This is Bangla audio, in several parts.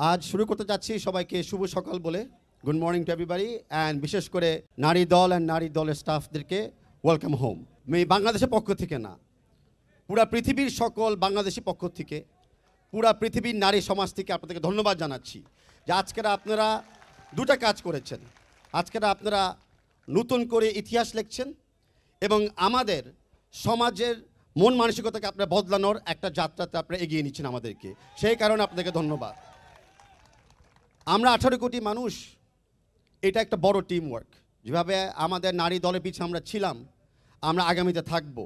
আজ শুরু করতে যাচ্ছি সবাইকে শুভ সকাল বলে good morning to everybody and বিশেষ করে নারী দল অ্যান্ড নারী দলের স্টাফদেরকে ওয়েলকাম হোম। আমি বাংলাদেশের পক্ষ থেকে না, পুরা পৃথিবীর সকল বাংলাদেশি পক্ষ থেকে, পুরা পৃথিবীর নারী সমাজ থেকে আপনাদেরকে ধন্যবাদ জানাচ্ছি যে আজকের আপনারা দুটা কাজ করেছেন। আজকের আপনারা নতুন করে ইতিহাস লিখছেন এবং আমাদের সমাজের মন মানসিকতাকে আপনারা বদলানোর একটা যাত্রাতে আপনারা এগিয়ে নিচ্ছেন আমাদেরকে, সেই কারণে আপনাদেরকে ধন্যবাদ। আমরা 18 কোটি মানুষ, এটা একটা বড় টিম ওয়ার্ক। যেভাবে আমাদের নারী দলের পিছিয়ে আমরা ছিলাম, আমরা আগামীতে থাকব।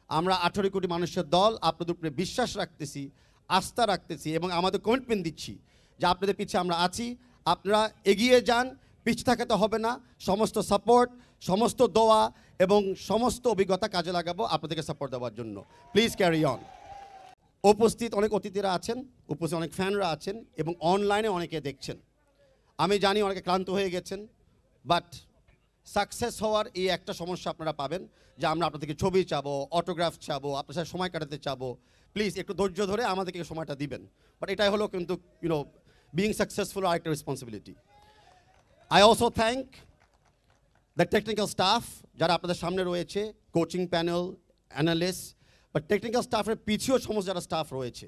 আমরা 18 কোটি মানুষের দল, আপনাদের উপরে বিশ্বাস রাখতেছি, আস্থা রাখতেছি এবং আমাদের কমিটমেন্ট দিচ্ছি যে আপনাদের পিছিয়ে আমরা আছি। আপনারা এগিয়ে যান, পিছিয়ে থাকাতে হবে না। সমস্ত সাপোর্ট, সমস্ত দোয়া এবং সমস্ত অভিজ্ঞতা কাজে লাগাবো আপনাদেরকে সাপোর্ট দেওয়ার জন্য। Please carry on. উপস্থিত অনেক অতিথিরা আছেন, উপস্থিত অনেক ফ্যানরা আছেন এবং অনলাইনে অনেকে দেখছেন। আমি জানি অনেকে ক্লান্ত হয়ে গেছেন, বাট সাকসেস হওয়ার এই একটা সমস্যা আপনারা পাবেন যে আমরা আপনাদেরকে ছবি চাবো, অটোগ্রাফ চাবো, আপনার সাথে সময় কাটাতে চাবো। প্লিজ একটু ধৈর্য ধরে আমাদেরকে সময়টা দিবেন। বাট এটাই হলো কিন্তু বিং সাকসেসফুল আর একটা responsibility. I also thank the technical staff যারা আপনাদের সামনে রয়েছে, coaching panel, analyst, but technical স্টাফের পিছিয়েও সমস্ত যারা স্টাফ রয়েছে।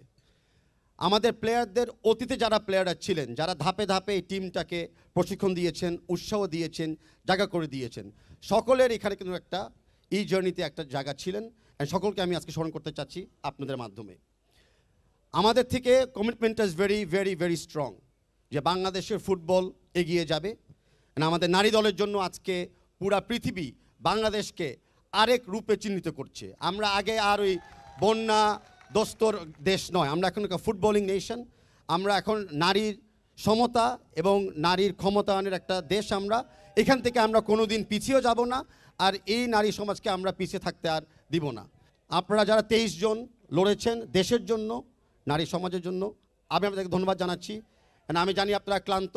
আমাদের প্লেয়ারদের অতীতে যারা প্লেয়াররা ছিলেন, যারা ধাপে ধাপে এই টিমটাকে প্রশিক্ষণ দিয়েছেন, উৎসাহ দিয়েছেন, জায়গা করে দিয়েছেন, সকলের এখানে কিন্তু একটা এই জার্নিতে একটা জায়গা ছিলেন। সকলকে আমি আজকে স্মরণ করতে চাচ্ছি আপনাদের মাধ্যমে। আমাদের থেকে কমিটমেন্টটা is very very very strong যে বাংলাদেশের ফুটবল এগিয়ে যাবে। আমাদের নারী দলের জন্য আজকে পুরা পৃথিবী বাংলাদেশকে আরেক রূপে চিহ্নিত করছে। আমরা আগে আর ওই বন্যা দোস্তর দেশ নয়, আমরা এখন একটা ফুটবলিং নেশন। আমরা এখন নারীর সমতা এবং নারীর ক্ষমতায়নের একটা দেশ। আমরা এখান থেকে আমরা কোনো দিন পিছিয়েও যাব না, আর এই নারী সমাজকে আমরা পিছিয়ে থাকতে আর দিব না। আপনারা যারা 23 জন লড়েছেন দেশের জন্য, নারী সমাজের জন্য, আমি আপনাদেরকে ধন্যবাদ জানাচ্ছি। আমি জানি আপনারা ক্লান্ত,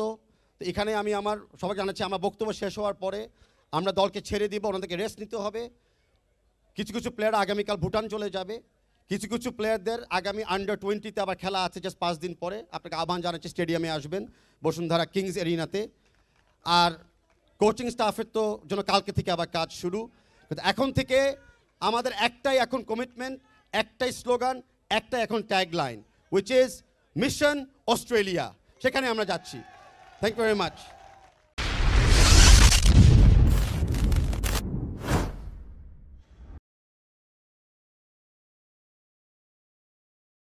তো এখানে আমি আমার সবাইকে জানাচ্ছি আমার বক্তব্য শেষ হওয়ার পরে আমরা দলকে ছেড়ে দিব, ওনাদেরকে রেস্ট নিতে হবে। কিছু কিছু প্লেয়ার আগামীকাল ভুটান চলে যাবে, কিছু কিছু প্লেয়ারদের আগামী আন্ডার 20-তে আবার খেলা আছে জাস্ট 5 দিন পরে। আপনাকে আহ্বান জানাচ্ছি স্টেডিয়ামে আসবেন, বসুন্ধরা কিংস এরিনাতে। আর কোচিং স্টাফের তো জন্য কালকে থেকে আবার কাজ শুরু। কিন্তু এখন থেকে আমাদের একটাই এখন কমিটমেন্ট, একটাই স্লোগান, একটাই এখন tag line, which is mission Australia. সেখানে আমরা যাচ্ছি। Thank you very much.